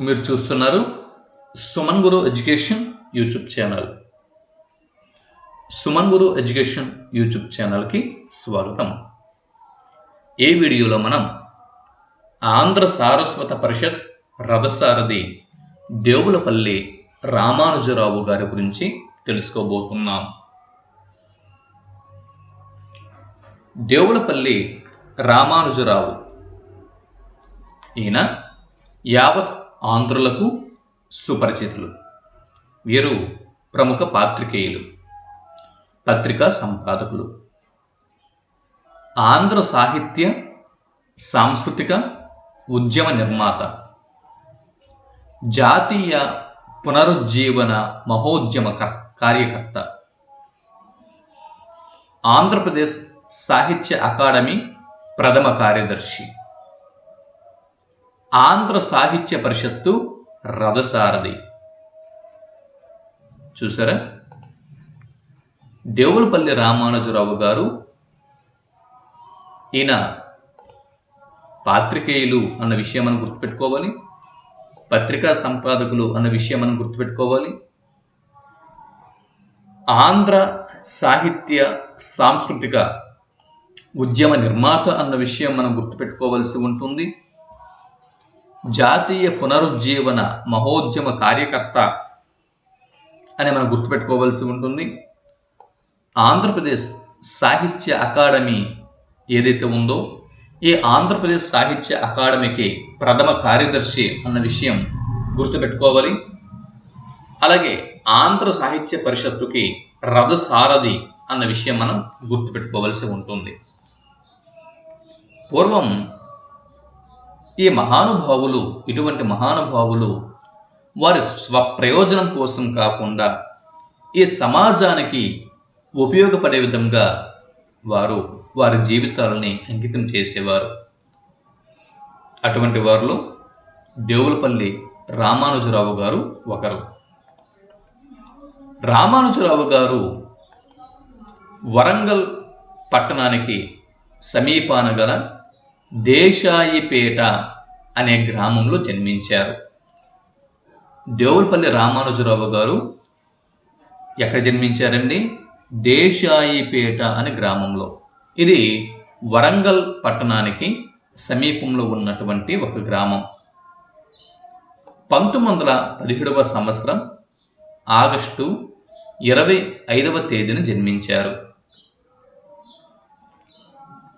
మీరు చూస్తున్నారు సుమన్ గురు education YouTube channel. Suman గురు education YouTube ఛానల్కి స్వాగతం. ఈ వీడియోలో మనం ఆంధ్ర సారస్వత పరిషత్ రథసారథి దేవులపల్లి రామానుజరావు గారి గురించి తెలుసుకోబోతున్నాం. దేవులపల్లి రామానుజరావు ఈయన యావత్ ఆంధ్రులకు సుపరిచితులు. వీరు ప్రముఖ పాత్రికేయులు, పత్రికా సంపాదకులు, ఆంధ్ర సాహిత్య సాంస్కృతిక ఉద్యమ నిర్మాత, జాతీయ పునరుజ్జీవన మహోద్యమ కార్యకర్త, ఆంధ్రప్రదేశ్ సాహిత్య అకాడమీ ప్రథమ కార్యదర్శి, ఆంధ్ర సాహిత్య పరిషత్తు రథసారథి. చూసారా, దేవులపల్లి రామానుజరావు గారు ఈయన పాత్రికేయులు అన్న విషయం మనం గుర్తుపెట్టుకోవాలి, పత్రికా సంపాదకులు అన్న విషయం మనం గుర్తుపెట్టుకోవాలి, ఆంధ్ర సాహిత్య సాంస్కృతిక ఉద్యమ నిర్మాత అన్న విషయం మనం గుర్తుపెట్టుకోవాల్సి ఉంటుంది, జాతీయ పునరుజ్జీవన మహోద్యమ కార్యకర్త అని మనం గుర్తుపెట్టుకోవాల్సి ఉంటుంది, ఆంధ్రప్రదేశ్ సాహిత్య అకాడమీ ఏదైతే ఉందో ఈ ఆంధ్రప్రదేశ్ సాహిత్య అకాడమీకి ప్రథమ కార్యదర్శి అన్న విషయం గుర్తుపెట్టుకోవాలి, అలాగే ఆంధ్ర సాహిత్య పరిషత్తుకి రథసారథి అన్న విషయం మనం గుర్తుపెట్టుకోవాల్సి ఉంటుంది. పూర్వం ఈ మహానుభావులు, ఇటువంటి మహానుభావులు వారి స్వప్రయోజనం కోసం కాకుండా ఈ సమాజానికి ఉపయోగపడే విధంగా వారు వారి జీవితాలని అంకితం చేసేవారు. అటువంటి వారిలో దేవులపల్లి రామానుజరావు గారు ఒకరు. రామానుజరావు గారు వరంగల్ పట్టణానికి సమీపాన గల దేశాయిపేట అనే గ్రామంలో జన్మించారు. దేవులపల్లి రామానుజరావు గారు ఎక్కడ జన్మించారండి? దేశాయిపేట అనే గ్రామంలో. ఇది వరంగల్ పట్టణానికి సమీపంలో ఉన్నటువంటి ఒక గ్రామం. 1917వ సంవత్సరం ఆగస్టు 25వ తేదీన జన్మించారు.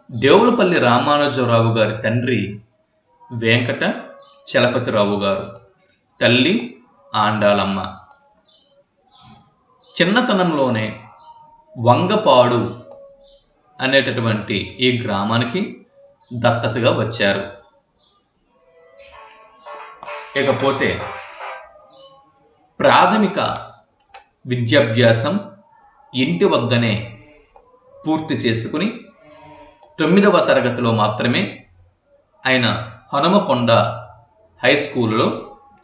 దేవులపల్లి రామానుజరావు గారి తండ్రి వెంకట చలపతిరావు గారు, తల్లి ఆండాలమ్మ. చిన్నతనంలోనే వంగపాడు అనేటటువంటి ఈ గ్రామానికి దత్తతగా వచ్చారు. ఇకపోతే ప్రాథమిక విద్యాభ్యాసం ఇంటి వద్దనే పూర్తి చేసుకుని 9వ తరగతిలో మాత్రమే ఆయన హనుమకొండ హై స్కూలులో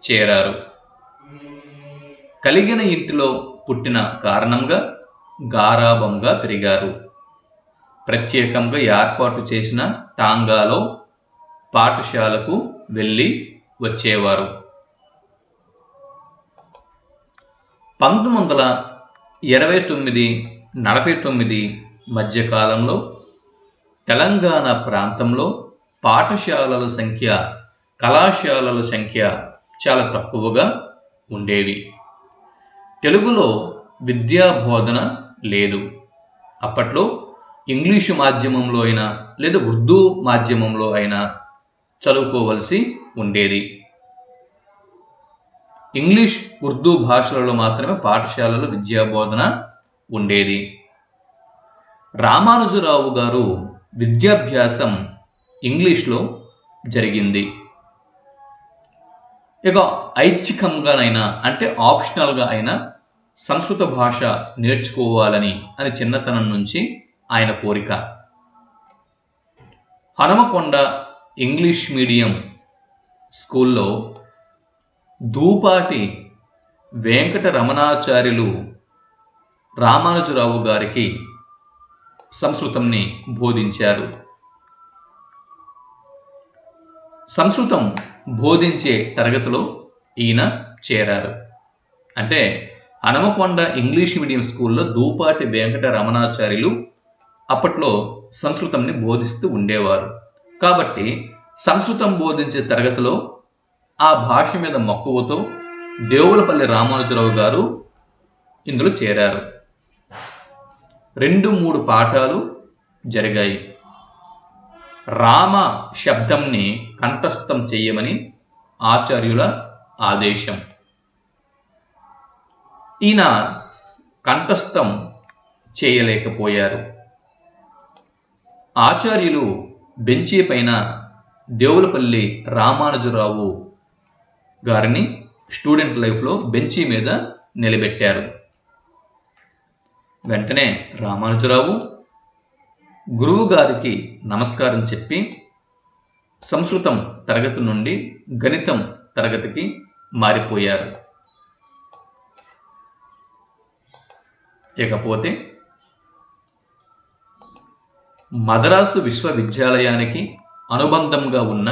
చేరారు. కలిగిన ఇంటిలో పుట్టిన కారణంగా గారాబంగా పెరిగారు. ప్రత్యేకంగా ఏర్పాటు చేసిన టాంగాలో పాఠశాలకు వెళ్ళి వచ్చేవారు. 1929-49 మధ్యకాలంలో తెలంగాణ ప్రాంతంలో పాఠశాలల సంఖ్య, కళాశాలల సంఖ్య చాలా తక్కువగా ఉండేవి. తెలుగులో విద్యా బోధన లేదు. అప్పట్లో ఇంగ్లీషు మాధ్యమంలో అయినా లేదా ఉర్దూ మాధ్యమంలో అయినా చదువుకోవలసి ఉండేది. ఇంగ్లీష్, ఉర్దూ భాషలలో మాత్రమే పాఠశాలలో విద్యా బోధన ఉండేది. రామానుజరావు గారు విద్యాభ్యాసం ఇంగ్లీష్లో జరిగింది. ఇక ఐచ్ఛికంగానైనా అంటే ఆప్షనల్గా అయినా సంస్కృత భాష నేర్చుకోవాలని అని చిన్నతనం నుంచి ఆయన కోరిక. హనుమకొండ ఇంగ్లీష్ మీడియం స్కూల్లో దూపాటి వెంకట రమణాచార్యులు రామానుజరావు గారికి సంస్కృతంని బోధించారు. సంస్కృతం బోధించే తరగతిలో ఈయన చేరారు. అంటే హనుమకొండ ఇంగ్లీష్ మీడియం స్కూల్లో దూపాటి వెంకట రమణాచార్యులు అప్పట్లో సంస్కృతంని బోధిస్తూ ఉండేవారు. కాబట్టి సంస్కృతం బోధించే తరగతిలో ఆ భాష మీద మక్కువతో దేవులపల్లి రామానుజరావు గారు ఇందులో చేరారు. 2-3 పాఠాలు జరిగాయి. రామ శబ్దంని కంఠస్థం చెయ్యమని ఆచార్యుల ఆదేశం. ఈయన కంఠస్థం చేయలేకపోయారు. ఆచార్యులు బెంచీ పైన దేవులపల్లి రామానుజరావు గారిని స్టూడెంట్ లైఫ్లో బెంచీ మీద నిలబెట్టారు. వెంటనే రామానుజరావు గురువు గారికి నమస్కారం చెప్పి సంస్కృతం తరగతి నుండి గణితం తరగతికి మారిపోయారు. ఇకపోతే మద్రాసు విశ్వవిద్యాలయానికి అనుబంధంగా ఉన్న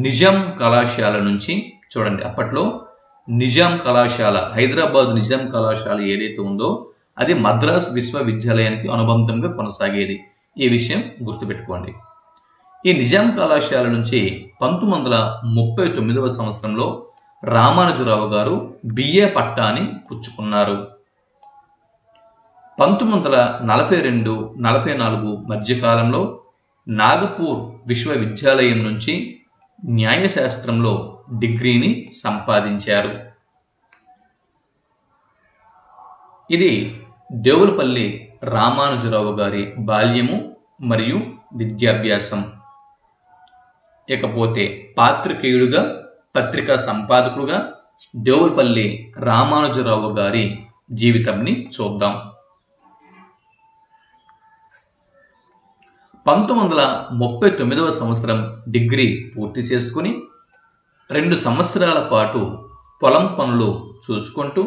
నిజాం కళాశాల నుంచి చూడండి, అప్పట్లో నిజాం కళాశాల, హైదరాబాద్ నిజాం కళాశాల ఏదైతే ఉందో అది మద్రాసు విశ్వవిద్యాలయానికి అనుబంధంగా కొనసాగేది. ఈ విషయం గుర్తుపెట్టుకోండి. ఈ నిజాం కళాశాల నుంచి 1939వ సంవత్సరంలో రామానుజరావు గారు బిఏ పట్టాని పుచ్చుకున్నారు. 1942-44 మధ్యకాలంలో నాగపూర్ విశ్వవిద్యాలయం నుంచి న్యాయశాస్త్రంలో డిగ్రీని సంపాదించారు. ఇది దేవులపల్లి రామానుజరావు గారి బాల్యము మరియు విద్యాభ్యాసం. ఇకపోతే పాత్రికేయుడుగా, పత్రికా సంపాదకుడుగా దేవులపల్లి రామానుజరావు గారి జీవితంని చూద్దాం. 1939వ సంవత్సరం డిగ్రీ పూర్తి చేసుకుని 2 సంవత్సరాల పాటు పొలం పనులు చూసుకుంటూ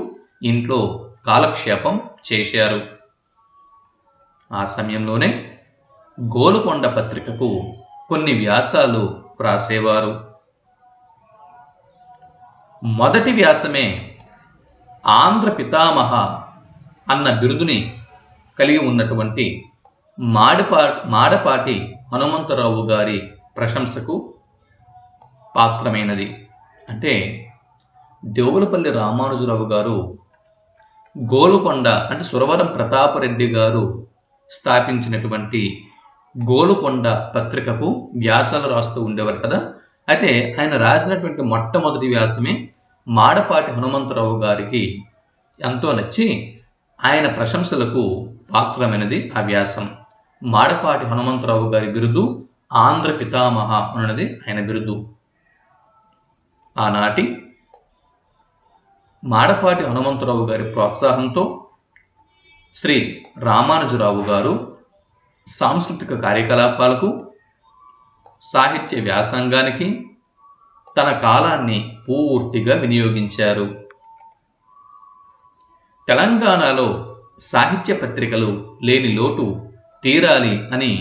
ఇంట్లో కాలక్షేపం చేశారు. ఆ సమయంలోనే గోలుకొండ పత్రికకు కొన్ని వ్యాసాలు రాసేవారు. మొదటి వ్యాసమే ఆంధ్ర పితామహ అన్న బిరుదుని కలిగి ఉన్నటువంటి మాడపాటి హనుమంతరావు గారి ప్రశంసకు పాత్రమైనది. అంటే దేవులపల్లి రామానుజరావు గారు గోలుకొండ అంటే సురవరం ప్రతాపరెడ్డి గారు స్థాపించినటువంటి గోలుకొండ పత్రికకు వ్యాసాలు రాస్తూ ఉండేవారు కదా. అయితే ఆయన రాసినటువంటి మొట్టమొదటి వ్యాసమే మాడపాటి హనుమంతరావు గారికి ఎంతో నచ్చి ఆయన ప్రశంసలకు పాత్రమైనది ఆ వ్యాసం. మాడపాటి హనుమంతరావు గారి బిరుదు ఆంధ్ర పితామహ అన్నది ఆయన బిరుదు. ఆనాటి మాడపాటి హనుమంతరావు గారి ప్రోత్సాహంతో శ్రీ రామానుజరావు గారు సాంస్కృతిక కార్యకలాపాలకు, సాహిత్య వ్యాసంగానికి తన కాలాన్ని పూర్తిగా వినియోగించారు. తెలంగాణలో సాహిత్య పత్రికలు లేని లోటు తీరాలి అని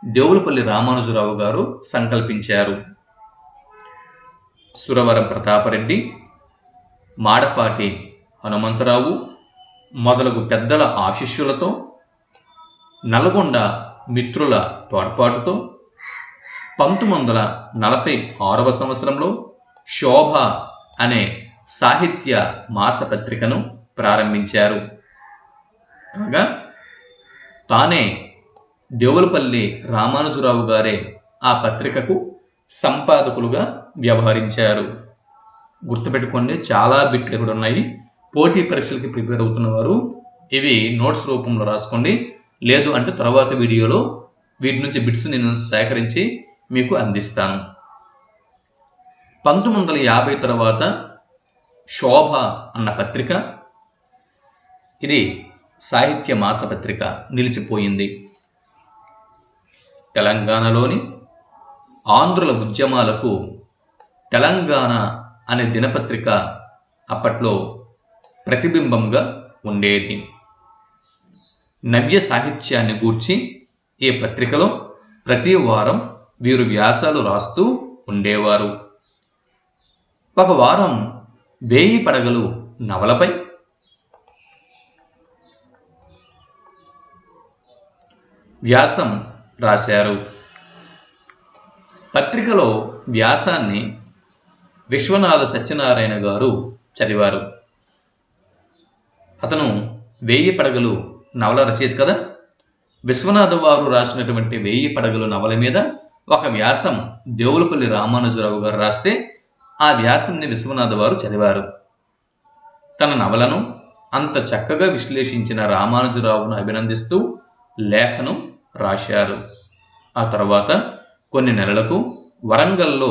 దేవులపల్లి రామానుజరావు గారు సంకల్పించారు. సురవరం ప్రతాపరెడ్డి, మాడపాటి హనుమంతరావు మొదలగు పెద్దల ఆశీస్సులతో, నల్గొండ మిత్రుల తోడ్పాటుతో 1946వ సంవత్సరంలో శోభ అనే సాహిత్య మాసపత్రికను ప్రారంభించారు. కాగా తానే దేవులపల్లి రామానుజరావు గారే ఆ పత్రికకు సంపాదకులుగా వ్యవహరించారు. గుర్తుపెట్టుకోండి, చాలా బిట్లు ఇక్కడ ఉన్నాయి. పోటీ పరీక్షలకి ప్రిపేర్ అవుతున్న వారు ఇవి నోట్స్ రూపంలో రాసుకోండి. లేదు అంటే తర్వాత వీడియోలో వీటి నుంచి బిట్స్ నేను సేకరించి మీకు అందిస్తాను. 1950 తర్వాత శోభ అన్న పత్రిక, ఇది సాహిత్య మాసపత్రిక నిలిచిపోయింది. తెలంగాణలోని ఆంధ్రుల ఉద్యమాలకు తెలంగాణ అనే దినపత్రిక అప్పట్లో ప్రతిబింబంగా ఉండేది. నవ్య సాహిత్యాన్ని గూర్చి ఈ పత్రికలో ప్రతి వారం వీరు వ్యాసాలు రాస్తూ ఉండేవారు. ఒక వారం వేయి పడగలు నవలపై వ్యాసం రాశారు. పత్రికలో వ్యాసాన్ని విశ్వనాథ సత్యనారాయణ గారు చదివారు. అతను వేయి పడగలు నవల రచయిత కదా. విశ్వనాథ వారు రాసినటువంటి వేయి పడగలు నవల మీద ఒక వ్యాసం దేవులపల్లి రామానుజరావు గారు రాస్తే ఆ వ్యాసాన్ని విశ్వనాథ వారు చదివారు. తన నవలను అంత చక్కగా విశ్లేషించిన రామానుజరావును అభినందిస్తూ లేఖను రాశారు. ఆ తర్వాత కొన్ని నెలలకు వరంగల్లో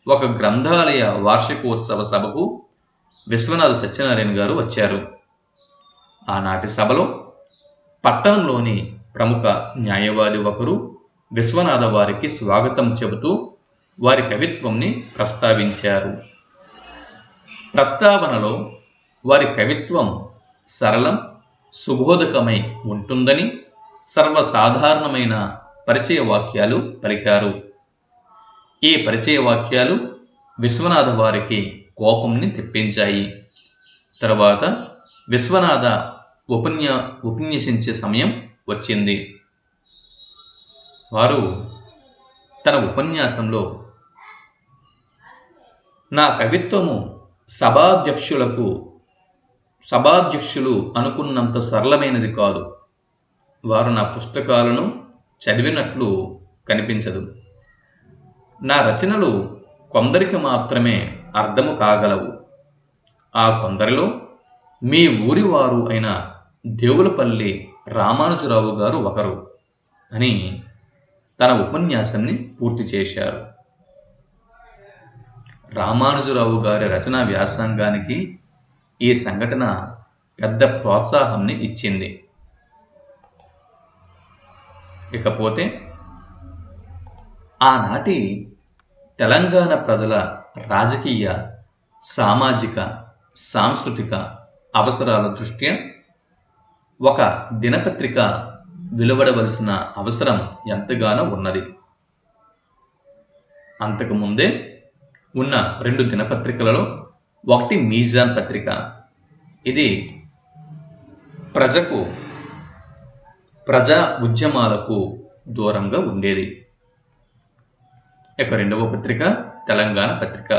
ఒక గ్రంథాలయ వార్షికోత్సవ సభకు విశ్వనాథ సత్యనారాయణ గారు వచ్చారు. ఆనాటి సభలో పట్టణంలోని ప్రముఖ న్యాయవాది ఒకరు విశ్వనాథ వారికి స్వాగతం చెబుతూ వారి కవిత్వంని ప్రస్తావించారు. ప్రస్తావనలో వారి కవిత్వం సరళం, సుబోధకమై ఉంటుందని సర్వసాధారణమైన పరిచయ వాక్యాలు పలికారు. ఈ పరిచయ వాక్యాలు విశ్వనాథ వారికి కోపంని తెప్పించాయి. తర్వాత విశ్వనాథ ఉపన్యసించే సమయం వచ్చింది. వారు తన ఉపన్యాసంలో నా కవిత్వము సభాధ్యక్షులు అనుకున్నంత సరళమైనది కాదు. వారు నా పుస్తకాలను చదివినట్లు కనిపించదు. నా రచనలు కొందరికి మాత్రమే అర్థము కాగలవు. ఆ కొందరిలో మీ ఊరి వారు అయిన దేవులపల్లి రామానుజరావు గారు ఒకరు అని తన ఉపన్యాసాన్ని పూర్తి చేశారు. రామానుజరావు గారి రచనా వ్యాసంగానికి ఈ సంఘటన పెద్ద ప్రోత్సాహాన్ని ఇచ్చింది. ఇకపోతే ఆనాటి తెలంగాణ ప్రజల రాజకీయ, సామాజిక, సాంస్కృతిక అవసరాల దృష్ట్యా ఒక దినపత్రిక వెలువడవలసిన అవసరం ఎంతగానో ఉన్నది. అంతకుముందే ఉన్న 2 దినపత్రికలలో ఒకటి మీజాన్ పత్రిక. ఇది ప్రజా ఉద్యమాలకు దూరంగా ఉండేది. ఇక రెండవ పత్రిక తెలంగాణ పత్రిక.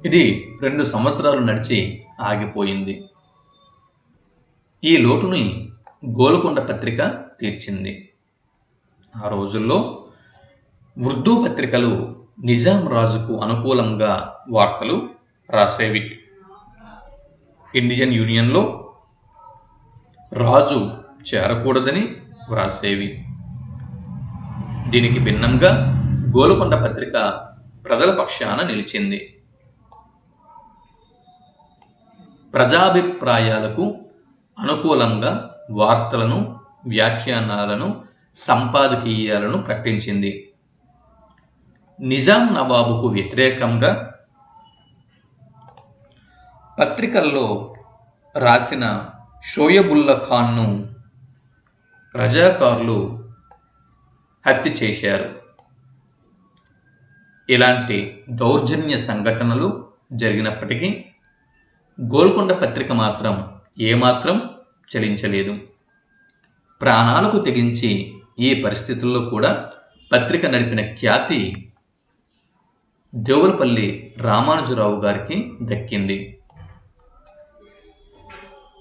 ఇది 2 సంవత్సరాలు నడిచి ఆగిపోయింది. ఈ లోటుని గోల్కొండ పత్రిక తీర్చింది. ఆ రోజుల్లో ఉర్దూ పత్రికలు నిజాం రాజుకు అనుకూలంగా వార్తలు రాసేవి. ఇండియన్ యూనియన్లో రాజు చేరకూడదని వ్రాసేవి. దీనికి భిన్నంగా గోల్కొండ పత్రిక ప్రజల పక్షాన నిలిచింది. ప్రజాభిప్రాయాలకు అనుకూలంగా వార్తలను, వ్యాఖ్యానాలను, సంపాదకీయాలను ప్రకటించింది. నిజాం నవాబుకు వ్యతిరేకంగా పత్రికల్లో రాసిన షోయబుల్లా ఖాన్ను రజాకార్లు హత్య చేశారు. ఇలాంటి దౌర్జన్య సంఘటనలు జరిగినప్పటికీ గోల్కొండ పత్రిక మాత్రం ఏమాత్రం చలించలేదు. ప్రాణాలకు తెగించి ఈ పరిస్థితుల్లో కూడా పత్రిక నడిపిన ఖ్యాతి దేవులపల్లి రామానుజరావు గారికి దక్కింది.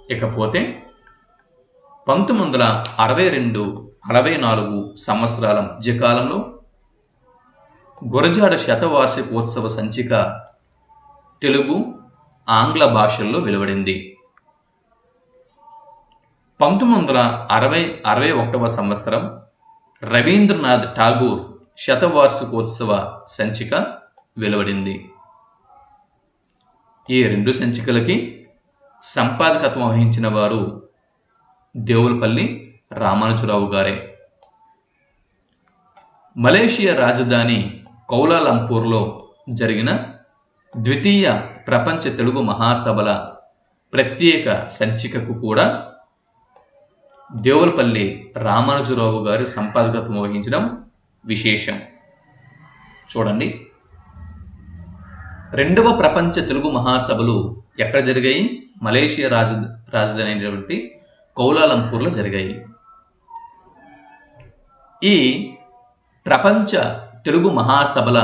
ఇకపోతే 1962-64 సంవత్సరాల మధ్యకాలంలో గురజాడ శతవార్షికోత్సవ సంచిక తెలుగు, ఆంగ్ల భాషల్లో వెలువడింది. 1961వ సంవత్సరం రవీంద్రనాథ్ ఠాగూర్ శతవార్షికోత్సవ సంచిక వెలువడింది. ఈ 2 సంచికలకి సంపాదకత్వం వహించిన వారు దేవులపల్లి రామానుజరావు గారే. మలేషియా రాజధాని కౌలాలంపూర్లో జరిగిన ద్వితీయ ప్రపంచ తెలుగు మహాసభల ప్రత్యేక సంచికకు కూడా దేవులపల్లి రామానుజరావు గారి సంపాదకత్వం వహించడం విశేషం. చూడండి, రెండవ ప్రపంచ తెలుగు మహాసభలు ఎక్కడ జరిగాయి? మలేషియా రాజధాని అయినటువంటి కౌలాలంపూర్లో జరిగాయి. ఈ ప్రపంచ తెలుగు మహాసభల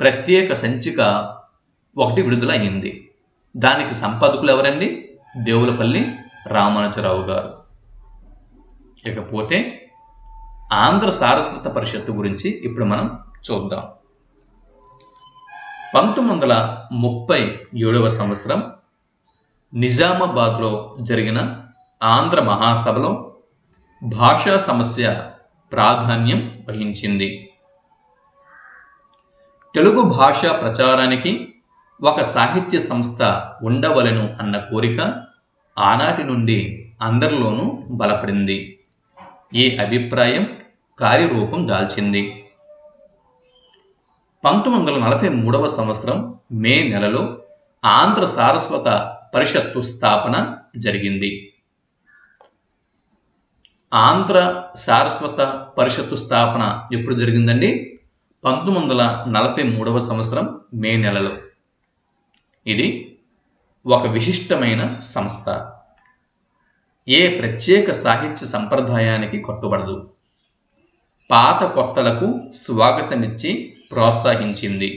ప్రత్యేక సంచిక ఒకటి విడుదల అయింది. దానికి సంపాదకులు ఎవరండి? దేవులపల్లి రామానుజరావు గారు. ఇకపోతే ఆంధ్ర సారస్వత పరిషత్తు గురించి ఇప్పుడు మనం చూద్దాం. 1937వ సంవత్సరం నిజామాబాద్లో జరిగిన ఆంధ్ర మహాసభలో భాషా సమస్య ప్రాధాన్యం వహించింది. తెలుగు భాష ప్రచారానికి ఒక సాహిత్య సంస్థ ఉండవలెను అన్న కోరిక ఆనాటి నుండి అందరిలోనూ బలపడింది. ఈ అభిప్రాయం కార్యరూపం దాల్చింది. 1943వ సంవత్సరం మే నెలలో ఆంధ్ర సారస్వత పరిషత్తు స్థాపన జరిగింది. ఆంధ్ర సారస్వత పరిషత్తు స్థాపన ఎప్పుడు జరిగిందండి? 1943వ సంవత్సరం మే నెలలో. ఇది ఒక విశిష్టమైన సంస్థ. ఏ ప్రత్యేక సాహిత్య సంప్రదాయానికి కట్టుబడదు. పాత కొత్తలకు స్వాగతమిచ్చి ప్రోత్సహించింది.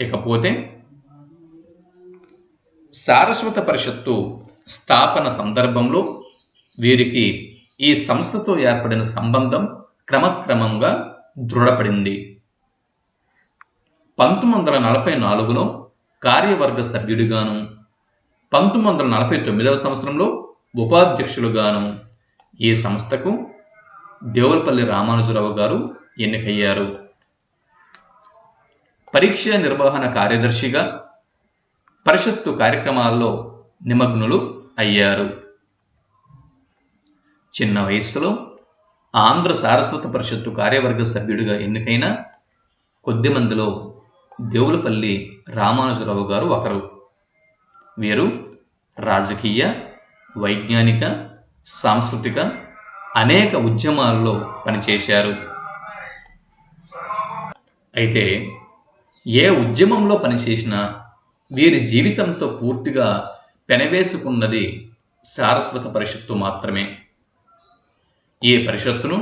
ఇకపోతే సారస్వత పరిషత్తు స్థాపన సందర్భంలో వీరికి ఈ సంస్థతో ఏర్పడిన సంబంధం క్రమక్రమంగా దృఢపడింది. 1944లో కార్యవర్గ సభ్యుడిగాను, 1949వ సంవత్సరంలో ఉపాధ్యక్షులుగాను ఈ సంస్థకు దేవులపల్లి రామానుజరావు గారు ఎన్నికయ్యారు. పరీక్ష నిర్వహణ కార్యదర్శిగా పరిషత్తు కార్యక్రమాల్లో నిమగ్నులు అయ్యారు. చిన్న వయస్సులో ఆంధ్ర సారస్వత పరిషత్తు కార్యవర్గ సభ్యుడిగా ఎన్నికైన కొద్ది మందిలో దేవులపల్లి రామానుజరావు గారు ఒకరు. వీరు రాజకీయ, వైజ్ఞానిక, సాంస్కృతిక అనేక ఉద్యమాల్లో పనిచేశారు. అయితే ఏ ఉద్యమంలో పనిచేసినా వీరి జీవితంతో పూర్తిగా పెనవేసుకున్నది సారస్వత పరిషత్తు మాత్రమే. ఈ పరిషత్తును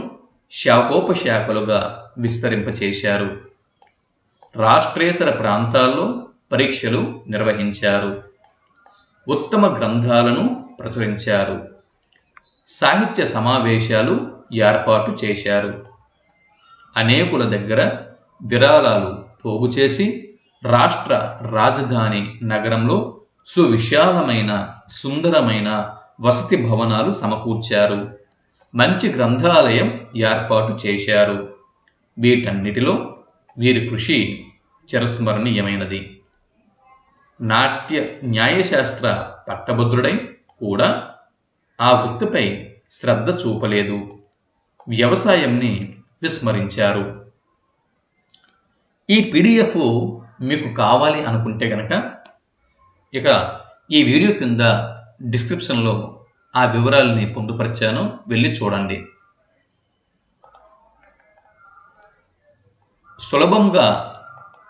శాఖోపశాఖలుగా విస్తరింపచేశారు. రాష్ట్రేతర ప్రాంతాల్లో పరీక్షలు నిర్వహించారు. ఉత్తమ గ్రంథాలను ప్రచురించారు. సాహిత్య సమావేశాలు ఏర్పాటు చేశారు. అనేకుల దగ్గర విరాళాలు పోగు చేసి రాష్ట్ర రాజధాని నగరంలో సువిశాలమైన సుందరమైన వసతి భవనాలు సమకూర్చారు. మంచి గ్రంథాలయం ఏర్పాటు చేశారు. వీటన్నిటిలో వీరి కృషి చిరస్మరణీయమైనది. నాట్య న్యాయశాస్త్ర పట్టభద్రుడై కూడా ఆ వృత్తిపై శ్రద్ధ చూపలేదు. వ్యవసాయంని విస్మరించారు. ఈ పీడిఎఫ్ మీకు కావాలి అనుకుంటే కనుక ఇక ఈ వీడియో కింద డిస్క్రిప్షన్లో ఆ వివరాలని పొందుపరిచాను, వెళ్ళి చూడండి. సులభంగా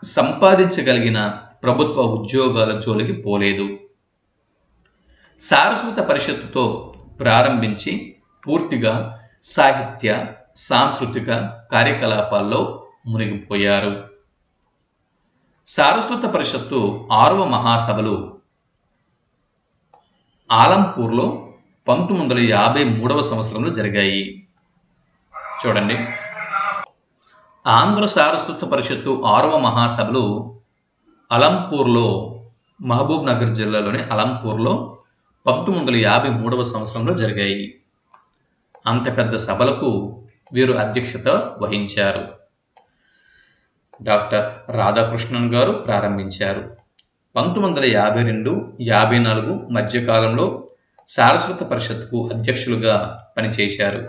సంపాదించగలిగిన ప్రభుత్వ ఉద్యోగాల జోలికి పోలేదు. సారస్వత పరిషత్తుతో ప్రారంభించి పూర్తిగా సాహిత్య, సాంస్కృతిక కార్యకలాపాల్లో మునిగిపోయారు. సారస్వత పరిషత్తు 6వ మహాసభలు ఆలంపూర్లో 1953వ సంవత్సరంలో జరిగాయి. చూడండి, ఆంధ్ర సారస్వత పరిషత్తు 6వ మహాసభలు అలంపూర్లో, మహబూబ్ నగర్ జిల్లాలోని అలంపూర్లో 1953వ సంవత్సరంలో జరిగాయి. అంత పెద్ద సభలకు వీరు అధ్యక్షత వహించారు. డాక్టర్ రాధాకృష్ణన్ గారు ప్రారంభించారు. 1952-54 మధ్యకాలంలో సారస్వత పరిషత్తుకు అధ్యక్షులుగా పనిచేశారు.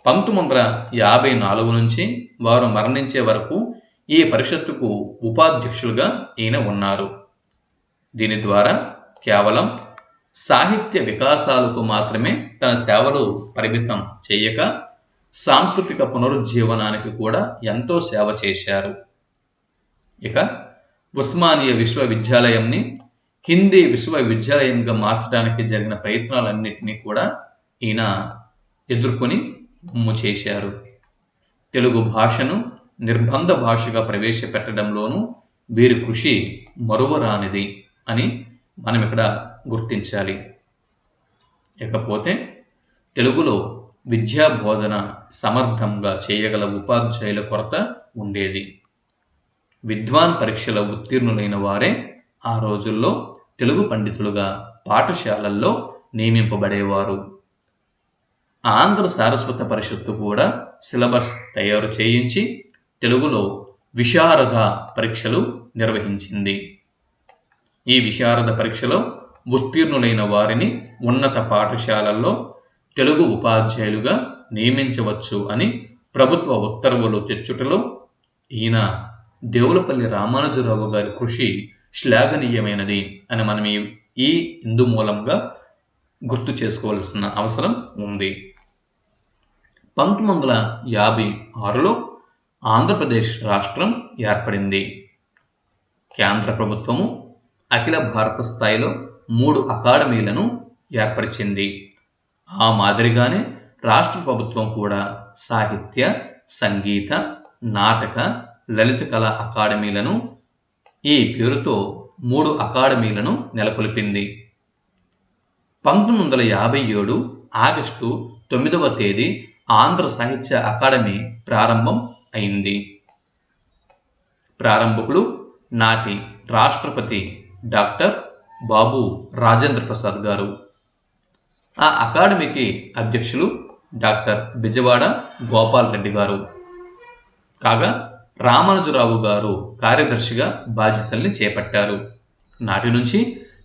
1954 నుంచి వారు మరణించే వరకు ఈ పరిషత్తుకు ఉపాధ్యక్షులుగా ఈయన ఉన్నారు. దీని ద్వారా కేవలం సాహిత్య వికాసాలకు మాత్రమే తన సేవలు పరిమితం చేయక సాంస్కృతిక పునరుజ్జీవనానికి కూడా ఎంతో సేవ చేశారు. ఇక ఉస్మానియా విశ్వవిద్యాలయంని హిందీ విశ్వవిద్యాలయంగా మార్చడానికి జరిగిన ప్రయత్నాలన్నింటినీ కూడా ఈయన ఎదుర్కొని ముమ్ము చేశారు. తెలుగు భాషను నిర్బంధ భాషగా ప్రవేశపెట్టడంలోనూ వీరి కృషి మరువరానిది అని మనం ఇక్కడ గుర్తించాలి. ఇకపోతే తెలుగులో విద్యా బోధన సమర్థంగా చేయగల ఉపాధ్యాయుల కొరత ఉండేది. విద్వాన్ పరీక్షల ఉత్తీర్ణులైన వారే ఆ రోజుల్లో తెలుగు పండితులుగా పాఠశాలల్లో నియమింపబడేవారు. ఆంధ్ర సారస్వత పరిషత్తు కూడా సిలబస్ తయారు చేయించి తెలుగులో విశారద పరీక్షలు నిర్వహించింది. ఈ విశారద పరీక్షలో ఉత్తీర్ణులైన వారిని ఉన్నత పాఠశాలల్లో తెలుగు ఉపాధ్యాయులుగా నియమించవచ్చు అని ప్రభుత్వ ఉత్తర్వులు తెచ్చుటలో ఈయన దేవులపల్లి రామానుజరావు గారి కృషి శ్లాఘనీయమైనది అని మనం ఈ ఇందు మూలంగా గుర్తు చేసుకోవాల్సిన అవసరం ఉంది. 1956లో ఆంధ్రప్రదేశ్ రాష్ట్రం ఏర్పడింది. కేంద్ర ప్రభుత్వము అఖిల భారత స్థాయిలో 3 అకాడమీలను ఏర్పరిచింది. ఆ మాదిరిగానే రాష్ట్ర ప్రభుత్వం కూడా సాహిత్య, సంగీత, నాటక, లలిత కళా అకాడమీలను ఈ పేరుతో 3 అకాడమీలను నెలకొల్పింది. 1957 ఆగస్టు 9వ తేదీ ఆంధ్ర సాహిత్య అకాడమీ ప్రారంభం అయింది. ప్రారంభకులు నాటి రాష్ట్రపతి డాక్టర్ బాబు రాజేంద్ర ప్రసాద్ గారు. ఆ అకాడమీకి అధ్యక్షులు డాక్టర్ బిజవాడ గోపాల్ రెడ్డి గారు కాగా రామానుజరావు గారు కార్యదర్శిగా బాధ్యతల్ని చేపట్టారు. నాటి నుంచి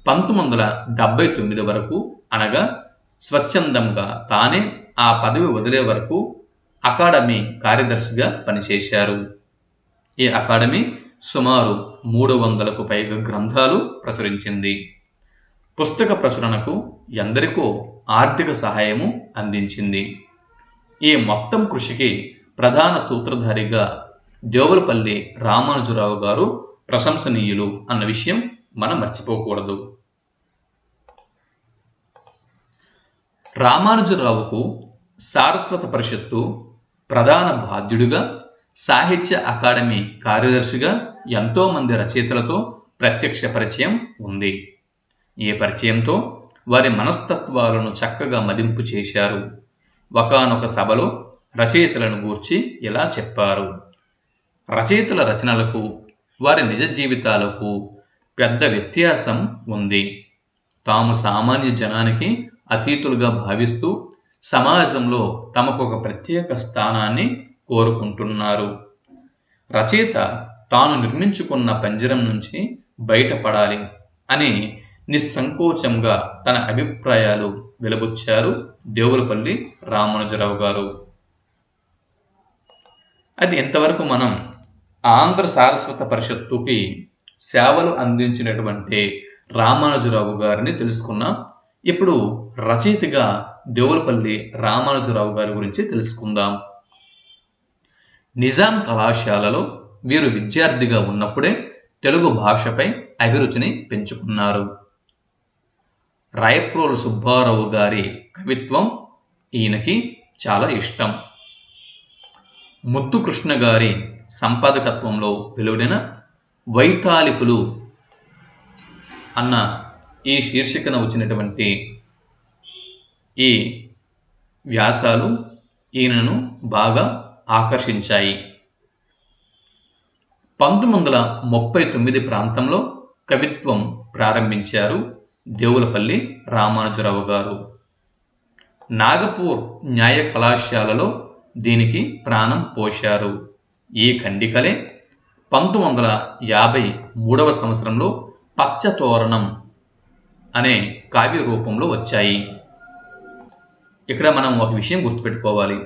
1979 వరకు అనగా స్వచ్ఛందంగా తానే ఆ పదవి వదిలే వరకు అకాడమీ కార్యదర్శిగా పనిచేశారు. ఈ అకాడమీ సుమారు 300కు పైగా గ్రంథాలు ప్రచురించింది. పుస్తక ప్రచురణకు ఎందరికో ఆర్థిక సహాయము అందించింది. ఈ మొత్తం కృషికి ప్రధాన సూత్రధారిగా దేవులపల్లి రామానుజరావు గారు ప్రశంసనీయులు అన్న విషయం మనం మర్చిపోకూడదు. రామానుజరావుకు సారస్వత పరిషత్తు ప్రధాన బాధ్యుడిగా, సాహిత్య అకాడమీ కార్యదర్శిగా ఎంతోమంది రచయితలతో ప్రత్యక్ష పరిచయం ఉంది. ఈ పరిచయంతో వారి మనస్తత్వాలను చక్కగా మదింపు చేశారు. ఒకానొక సభలో రచయితలను గూర్చి ఇలా చెప్పారు: రచయితల రచనలకు వారి నిజ జీవితాలకు పెద్ద వ్యత్యాసం ఉంది. తాము సామాన్య జనానికి అతీతులుగా భావిస్తూ సమాజంలో తమకు ఒక ప్రత్యేక స్థానాన్ని కోరుకుంటున్నారు. రచయిత తాను నిర్మించుకున్న పంజరం నుంచి బయటపడాలి అని నిస్సంకోచంగా తన అభిప్రాయాలు వెలుబుచ్చారు దేవులపల్లి రామానుజరావు గారు. అది ఎంతవరకు మనం ఆంధ్ర సారస్వత పరిషత్తుకి సేవలు అందించినటువంటి రామానుజరావు గారిని తెలుసుకున్నాం. ఇప్పుడు రచయితగా దేవులపల్లి రామానుజరావు గారి గురించి తెలుసుకుందాం. నిజాం కళాశాలలో వీరు విద్యార్థిగా ఉన్నప్పుడే తెలుగు భాషపై అభిరుచిని పెంచుకున్నారు. రాయప్రోలు సుబ్బారావు గారి కవిత్వం ఈయనకి చాలా ఇష్టం. ముద్దుకృష్ణ గారి సంపాదకత్వంలో వెలువడిన వైతాళికులు అన్న ఈ శీర్షికన వచ్చినటువంటి ఈ వ్యాసాలు ఈయనను బాగా ఆకర్షించాయి. 1939 ప్రాంతంలో కవిత్వం ప్రారంభించారు దేవులపల్లి రామానుజరావు గారు. నాగపూర్ న్యాయ కళాశాలలో దీనికి ప్రాణం పోశారు. ఈ ఖండికలే 1953వ సంవత్సరంలో పచ్చతోరణం అనే కావ్య రూపంలో వచ్చాయి. ఇక్కడ మనం ఒక విషయం గుర్తుపెట్టుకోవాలి.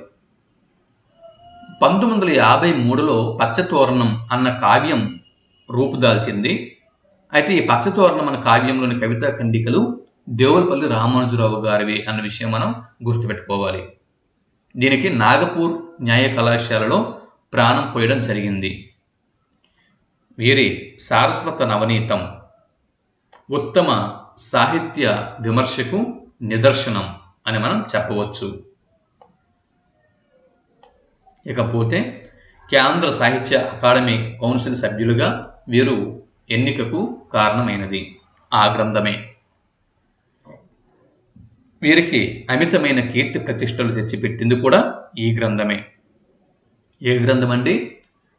1953లో పచ్చతోరణం అన్న కావ్యం రూపుదాల్చింది. అయితే ఈ పచ్చతోరణం అన్న కావ్యంలోని కవితా ఖండికలు దేవులపల్లి రామానుజరావు గారివి అన్న విషయం మనం గుర్తుపెట్టుకోవాలి. దీనికి నాగపూర్ న్యాయ కళాశాలలో ప్రాణం పోయడం జరిగింది. వీరి సారస్వత నవనీతం ఉత్తమ సాహిత్య విమర్శకు నిదర్శనం అని మనం చెప్పవచ్చు. ఇకపోతే కేంద్ర సాహిత్య అకాడమీ కౌన్సిల్ సభ్యులుగా వీరు ఎన్నికకు కారణమైనది ఆ గ్రంథమే. వీరికి అమితమైన కీర్తి ప్రతిష్టలు తెచ్చిపెట్టింది కూడా ఈ గ్రంథమే. ఏ గ్రంథం అండి?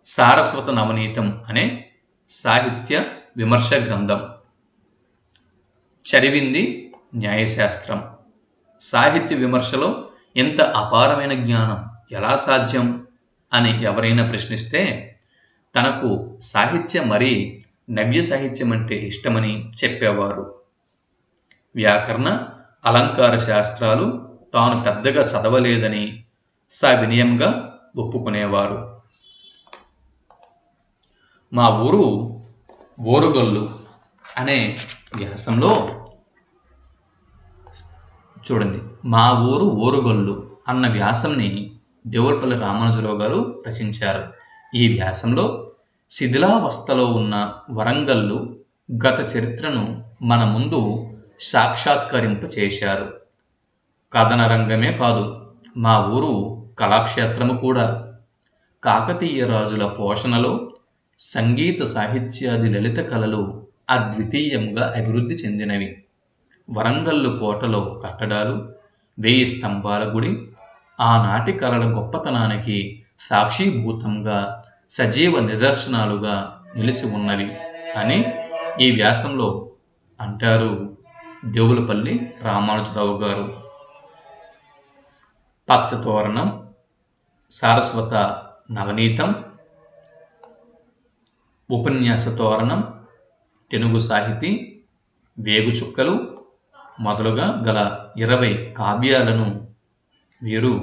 సారస్వత నవనీతం అనే సాహిత్య విమర్శ గ్రంథం. చదివింది న్యాయశాస్త్రం. సాహిత్య విమర్శలో ఎంత అపారమైన జ్ఞానం ఎలా సాధ్యం అని ఎవరైనా ప్రశ్నిస్తే తనకు సాహిత్యం మరీ నవ్య సాహిత్యం అంటే ఇష్టమని చెప్పేవారు. వ్యాకరణ అలంకార శాస్త్రాలు తాను పెద్దగా చదవలేదని సవినయంగా ఒప్పుకునేవారు. మా ఊరు ఓరుగల్లు అనే వ్యాసంలో చూడండి, మా ఊరు ఓరుగల్లు అన్న వ్యాసంని దేవులపల్లి రామానుజరావు గారు రచించారు. ఈ వ్యాసంలో శిథిలావస్థలో ఉన్న వరంగల్లు గత చరిత్రను మన ముందు సాక్షాత్కరింప చేశారు. కథన రంగమే కాదు, మా ఊరు కళాక్షేత్రము కూడా. కాకతీయ రాజుల పోషణలో సంగీత సాహిత్యాది లలిత కళలు అద్వితీయంగా అభివృద్ధి చెందినవి. వరంగల్లు కోటలో కట్టడాలు, 1000 స్తంభాల గుడి ఆనాటి కళల గొప్పతనానికి సాక్షిభూతంగా సజీవ నిదర్శనాలుగా నిలిచి ఉన్నవి అని ఈ వ్యాసంలో అంటారు దేవులపల్లి రామానుజరావు గారు. పచ్చతోరణం, సారస్వత నవనీతం, ఉపన్యాస తోరణం, తెనుగు సాహితీ, వేగుచుక్కలు మొదలుగా గల 20 కావ్యాలను వీరు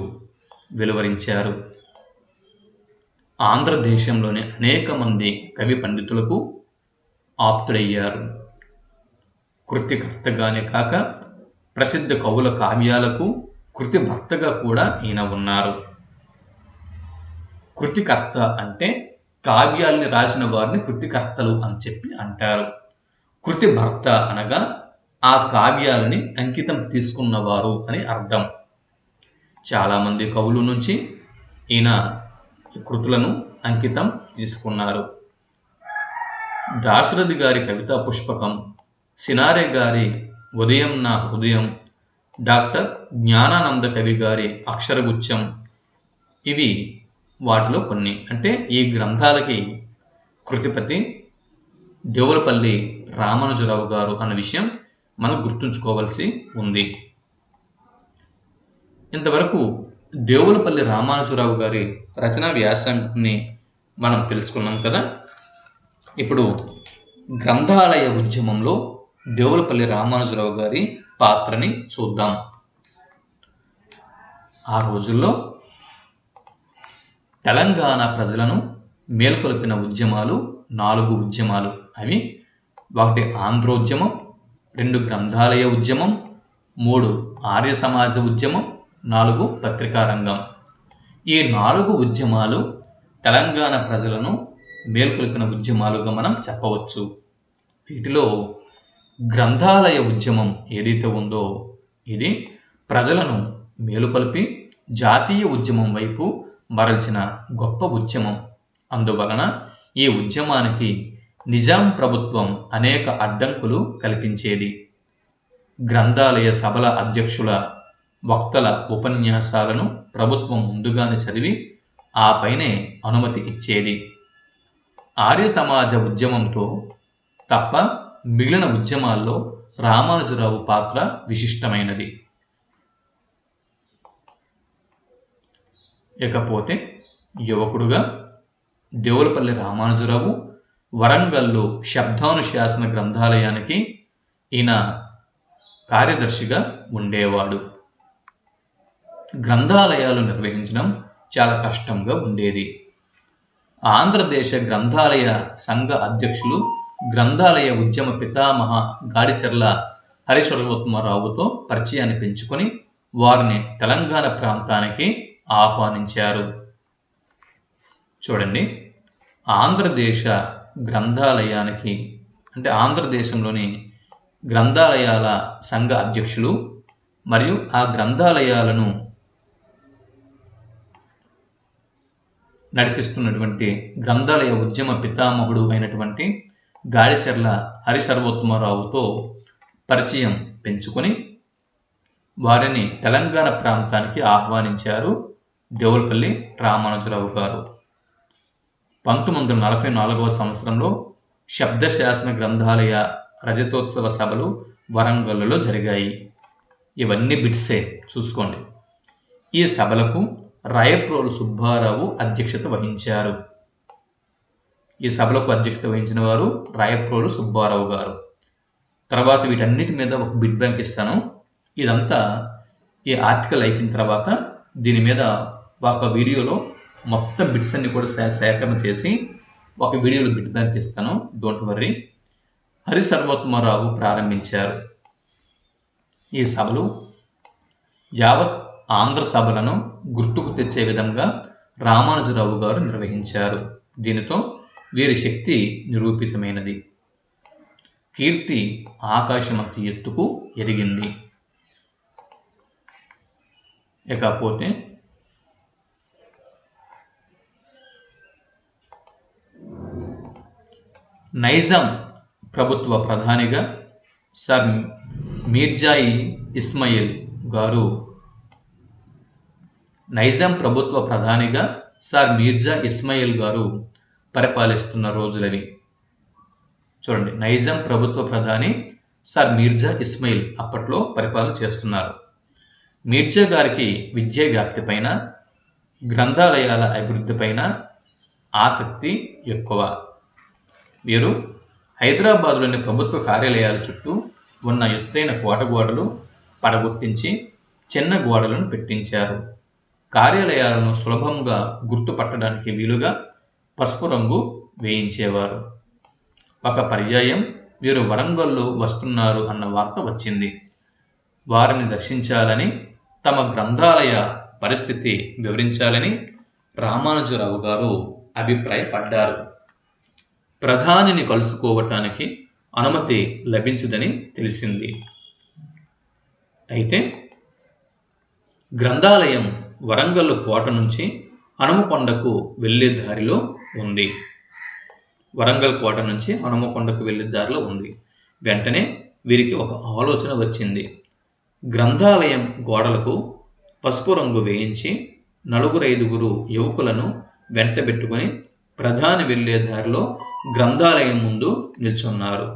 వెలువరించారు. ఆంధ్రదేశంలోని అనేక మంది కవి పండితులకు ఆప్తుడయ్యారు. కృతికర్తగానే కాక ప్రసిద్ధ కవుల కావ్యాలకు కృతిభర్తగా కూడా ఈయన ఉన్నారు. కృతికర్త అంటే కావ్యాల్ని రాసిన వారిని కృతికర్తలు అని చెప్పి అంటారు. కృతిభర్త అనగా ఆ కావ్యాలని అంకితం తీసుకున్నవారు అని అర్థం. చాలామంది కవుల నుంచి ఈయన కృతులను అంకితం తీసుకున్నారు. దాశరథి గారి కవితా పుష్పకం, సినారె గారి ఉదయం నా హృదయం, డాక్టర్ జ్ఞానానంద కవి గారి అక్షరగుచ్చం ఇవి వాటిలో కొన్ని. అంటే ఈ గ్రంథాలకి కృతిపతి దేవులపల్లి రామానుజరావు గారు అన్న విషయం మనం గుర్తుంచుకోవాల్సి ఉంది. ఇంతవరకు దేవులపల్లి రామానుజరావు గారి రచనా వ్యాసాన్ని మనం తెలుసుకున్నాం కదా. ఇప్పుడు గ్రంథాలయ ఉద్యమంలో దేవులపల్లి రామానుజరావు గారి పాత్రని చూద్దాం. ఆ రోజుల్లో తెలంగాణ ప్రజలను మేల్కొల్పిన ఉద్యమాలు 4 ఉద్యమాలు. అవి 1 ఆంధ్రోద్యమం, 2 గ్రంథాలయ ఉద్యమం, 3 ఆర్య సమాజ ఉద్యమం, 4 పత్రికా రంగం. ఈ 4 ఉద్యమాలు తెలంగాణ ప్రజలను మేల్కొల్పిన ఉద్యమాలుగా మనం చెప్పవచ్చు. వీటిలో గ్రంథాలయ ఉద్యమం ఏదైతే ఉందో ఇది ప్రజలను మేలుకొల్పి జాతీయ ఉద్యమం వైపు మరల్చిన గొప్ప ఉద్యమం. అందువలన ఈ ఉద్యమానికి నిజాం ప్రభుత్వం అనేక అడ్డంకులు కల్పించేది. గ్రంథాలయ సభల అధ్యక్షుల వక్తల ఉపన్యాసాలను ప్రభుత్వం ముందుగానే చదివి ఆ పైనే అనుమతి ఇచ్చేది. ఆర్య సమాజ ఉద్యమంతో తప్ప మిగిలిన ఉద్యమాల్లో రామానుజరావు పాత్ర విశిష్టమైనది. ఇకపోతే యువకుడుగా దేవులపల్లి రామానుజరావు వరంగల్లు శబ్దానుశాసన గ్రంథాలయానికి ఈయన కార్యదర్శిగా ఉండేవాడు. గ్రంథాలయాలు నిర్వహించడం చాలా కష్టంగా ఉండేది. ఆంధ్రదేశ గ్రంథాలయ సంఘ అధ్యక్షులు గ్రంథాలయ ఉద్యమ పితామహ గాడిచెర్ల హరిశర్వోత్తమరావుతో పరిచయాన్ని పెంచుకొని వారిని తెలంగాణ ప్రాంతానికి ఆహ్వానించారు. చూడండి, ఆంధ్రదేశ గ్రంథాలయానికి అంటే ఆంధ్రదేశంలోని గ్రంథాలయాల సంఘ అధ్యక్షులు మరియు ఆ గ్రంథాలయాలను నడిపిస్తున్నటువంటి గ్రంథాలయ ఉద్యమ పితామహుడు అయినటువంటి గాడిచెర్ల హరిసర్వోత్తమరావుతో పరిచయం పెంచుకొని వారిని తెలంగాణ ప్రాంతానికి ఆహ్వానించారు దేవులపల్లి రామానుజరావు గారు. 1944 సంవత్సరంలో శబ్దశాసన గ్రంథాలయ రజతోత్సవ సభలు వరంగల్లో జరిగాయి. ఇవన్నీ బిట్సే, చూసుకోండి. ఈ సభలకు రాయప్రోలు సుబ్బారావు అధ్యక్షత వహించారు. ఈ సభలకు అధ్యక్షత వహించిన వారు రాయప్రోలు సుబ్బారావు గారు. తర్వాత వీటన్నిటి మీద ఒక బిట్ బ్యాంక్ ఇస్తాను. ఇదంతా ఈ ఆర్టికల్ అయిపోయిన తర్వాత దీని మీద ఒక వీడియోలో మొత్తం బిట్స్ అన్ని కూడా సేకరణ చేసి ఒక వీడియోలో బిట్ బ్యాంక్ ఇస్తాను, డోంట్ వర్రీ. హరిసర్వోత్తమరావు ప్రారంభించారు. ఈ సభలు యావత్ ఆంధ్ర సభలను గుర్తుకు తెచ్చే విధంగా రామానుజరావు గారు నిర్వహించారు. దీనితో వీరి శక్తి నిరూపితమైనది. కీర్తి ఆకాశమంత ఎత్తుకు ఎదిగింది. ఇకపోతే నైజాం ప్రభుత్వ ప్రధానిగా సర్ మీర్జాయి ఇస్మాయిల్ గారు నైజాం ప్రభుత్వ ప్రధానిగా సర్ మీర్జా ఇస్మాయిల్ గారు పరిపాలిస్తున్న రోజులవి. చూడండి, నైజాం ప్రభుత్వ ప్రధాని సర్ మీర్జా ఇస్మాయిల్ అప్పట్లో పరిపాలన చేస్తున్నారు. మీర్జా గారికి విద్యా వ్యాప్తి పైన, గ్రంథాలయాల అభివృద్ధి పైన ఆసక్తి ఎక్కువ. వీరు హైదరాబాదులోని ప్రభుత్వ కార్యాలయాల చుట్టూ ఉన్న ఎత్తైన కోటగోడలు పడగొట్టించి చిన్న గోడలను పెట్టించారు. కార్యాలయాలను సులభంగా గుర్తుపట్టడానికి వీలుగా పసుపు రంగు వేయించేవారు. ఒక పర్యాయం వీరు వరంగల్లో వస్తున్నారు అన్న వార్త వచ్చింది. వారిని దర్శించాలని, తమ గ్రంథాలయ పరిస్థితి వివరించాలని రామానుజరావు గారు అభిప్రాయపడ్డారు. ప్రధానిని కలుసుకోవటానికి అనుమతి లభించదని తెలిసింది. అయితే గ్రంథాలయం వరంగల్ కోట నుంచి హనుమకొండకు వెళ్ళే దారిలో ఉంది. వరంగల్ కోట నుంచి హనుమకొండకు వెళ్ళే దారిలో ఉంది. వెంటనే వీరికి ఒక ఆలోచన వచ్చింది. గ్రంథాలయం గోడలకు పసుపు రంగు వేయించి 4-5 యువకులను వెంటబెట్టుకొని ప్రధాని వెళ్ళే దారిలో గ్రంథాలయం ముందు నిల్చున్నారు.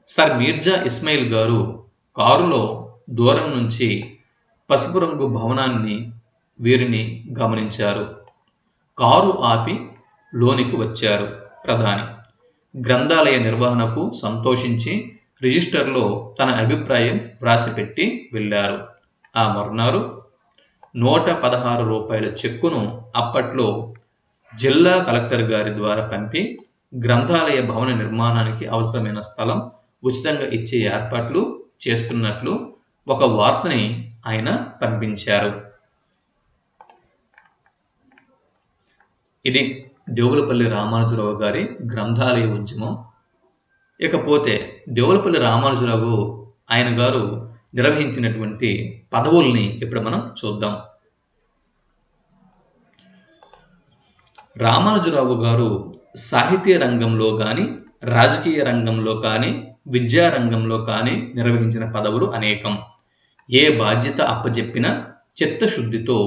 సర్ మీర్జా ఇస్మాయిల్ గారు కారులో దూరం నుంచి పసుపు రంగు భవనాన్ని వీరిని గమనించారు. కారు ఆపి లోనికి వచ్చారు ప్రధాని. గ్రంథాలయ నిర్వహణకు సంతోషించి రిజిస్టర్లో తన అభిప్రాయం వ్రాసిపెట్టి వెళ్ళారు. ఆ మర్నాడు ₹116 చెక్కును అప్పట్లో జిల్లా కలెక్టర్ గారి ద్వారా పంపి గ్రంథాలయ భవన నిర్మాణానికి అవసరమైన స్థలం ఉచితంగా ఇచ్చే ఏర్పాట్లు చేస్తున్నట్లు ఒక వార్తని ఆయన పంపించారు. ఇది దేవులపల్లి రామానుజరావు గారి గ్రంథాలయ ఉద్యమం. ఇకపోతే దేవులపల్లి రామానుజరావు ఆయన గారు నిర్వహించినటువంటి పదవుల్ని ఇప్పుడు మనం చూద్దాం. రామానుజరావు గారు సాహిత్య రంగంలో కానీ, రాజకీయ రంగంలో కానీ, విద్యా రంగంలో కానీ నిర్వహించిన పదవులు అనేకం. ఏ బాధ్యత అప్పచెప్పినా చిత్తశుద్ధితో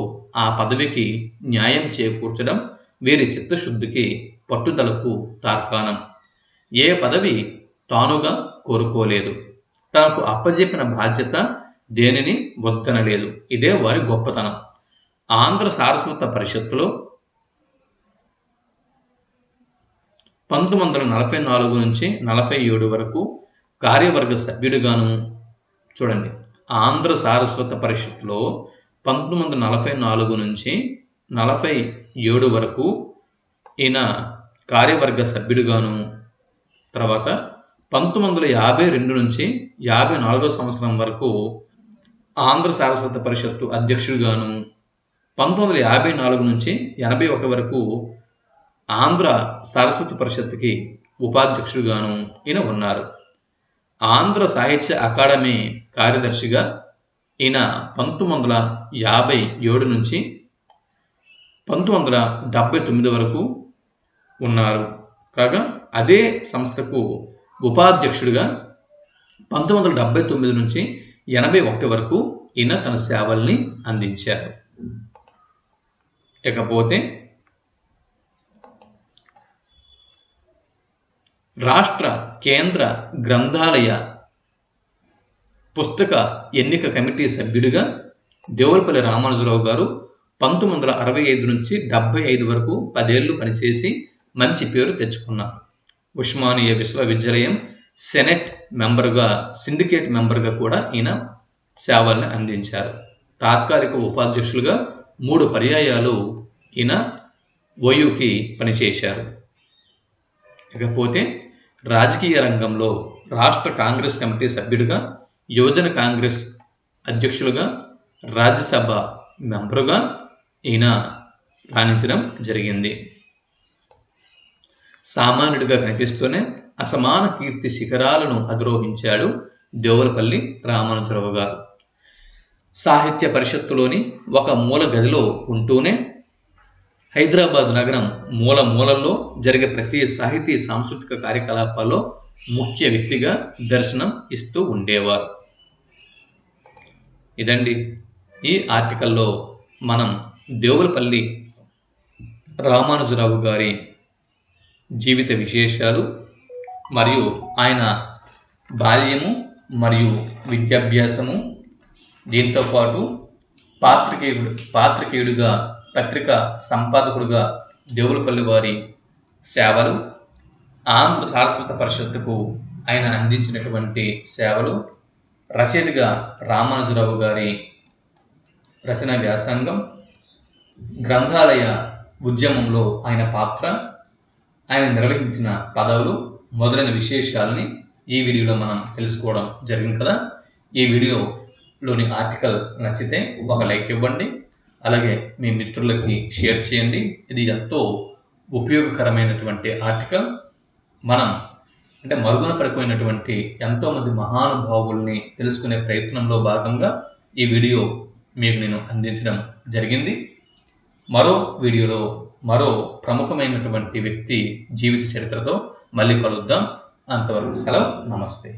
ఆ పదవికి న్యాయం చేకూర్చడం వీరి చిత్తశుద్ధికి, పట్టుదలకు తార్కాణం. ఏ పదవి తానుగా కోరుకోలేదు. తనకు అప్పజెప్పిన బాధ్యత దేనిని వద్దనలేదు. ఇదే వారి గొప్పతనం. ఆంధ్ర సారస్వత పరిషత్తులో 1944 నుంచి 47 వరకు కార్యవర్గ సభ్యుడిగాను, చూడండి, ఆంధ్ర సారస్వత పరిషత్తులో 1944 నుంచి 47 వరకు ఈయన కార్యవర్గ సభ్యుడిగాను, తర్వాత 1952 నుంచి 54 సంవత్సరం వరకు ఆంధ్ర సారస్వత పరిషత్తు అధ్యక్షుడిగాను, 1954 నుంచి 81 వరకు ఆంధ్ర సరస్వతి పరిషత్తుకి ఉపాధ్యక్షుడుగాను ఈయన ఉన్నారు. ఆంధ్ర సాహిత్య అకాడమీ కార్యదర్శిగా ఈయన 1957 నుంచి 1979 వరకు ఉన్నారు. కాగా అదే సంస్థకు ఉపాధ్యక్షుడిగా 1979 నుంచి 81 వరకు ఈయన తన సేవల్ని అందించారు. ఇకపోతే రాష్ట్ర కేంద్ర గ్రంథాలయ పుస్తక ఎన్నిక కమిటీ సభ్యుడిగా దేవులపల్లి రామానుజరావు గారు 1965 నుంచి 75 వరకు 10 ఏళ్ళు పనిచేసి మంచి పేరు తెచ్చుకున్నారు. ఉస్మానియా విశ్వవిద్యాలయం సెనెట్ మెంబర్గా, సిండికేట్ మెంబర్గా కూడా ఈయన సేవల్ని అందించారు. తాత్కాలిక ఉపాధ్యక్షులుగా 3 పర్యాయాలు ఈయన ఓయూకి పనిచేశారు. ఇకపోతే రాజకీయ రంగంలో రాష్ట్ర కాంగ్రెస్ కమిటీ సభ్యుడిగా, యువజన కాంగ్రెస్ అధ్యక్షులుగా, రాజ్యసభ మెంబరుగా ఈయన రాణించడం జరిగింది. సామాన్యుడిగా కనిపిస్తూనే అసమాన కీర్తి శిఖరాలను అధిరోహించాడు దేవులపల్లి రామానుజరావు గారు. సాహిత్య పరిషత్తులోని ఒక మూల గదిలో ఉంటూనే హైదరాబాద్ నగరం మూల మూలల్లో జరిగే ప్రతి సాహితీ సాంస్కృతిక కార్యకలాపాల్లో ముఖ్య వ్యక్తిగా దర్శనం ఇస్తూ ఉండేవారు. ఇదండి ఈ ఆర్టికల్లో మనం దేవులపల్లి రామానుజరావు గారి జీవిత విశేషాలు మరియు ఆయన బాల్యము మరియు విద్యాభ్యాసము, దీంతోపాటు పాత్రికేయుడిగా, పత్రికా సంపాదకుడుగా దేవులపల్లి వారి సేవలు, ఆంధ్ర సారస్వత పరిషత్తుకు ఆయన అందించినటువంటి సేవలు, రచయితగా రామానుజరావు గారి రచన వ్యాసంగం, గ్రంథాలయ ఉద్యమంలో ఆయన పాత్ర, ఆయన నిర్వహించిన పదవులు మొదలైన విశేషాలని ఈ వీడియోలో మనం తెలుసుకోవడం జరిగింది కదా. ఈ వీడియోలోని ఆర్టికల్ నచ్చితే ఒక లైక్ ఇవ్వండి, అలాగే మీ మిత్రులకి షేర్ చేయండి. ఇది ఎంతో ఉపయోగకరమైనటువంటి ఆర్టికల్. మనం మరుగున పడిపోయినటువంటి ఎంతోమంది మహానుభావుల్ని తెలుసుకునే ప్రయత్నంలో భాగంగా ఈ వీడియో మీకు నేను అందించడం జరిగింది. మరో వీడియోలో మరో ప్రముఖమైనటువంటి వ్యక్తి జీవిత చరిత్రతో మళ్ళీ కలుద్దాం. అంతవరకు సెలవు. నమస్తే.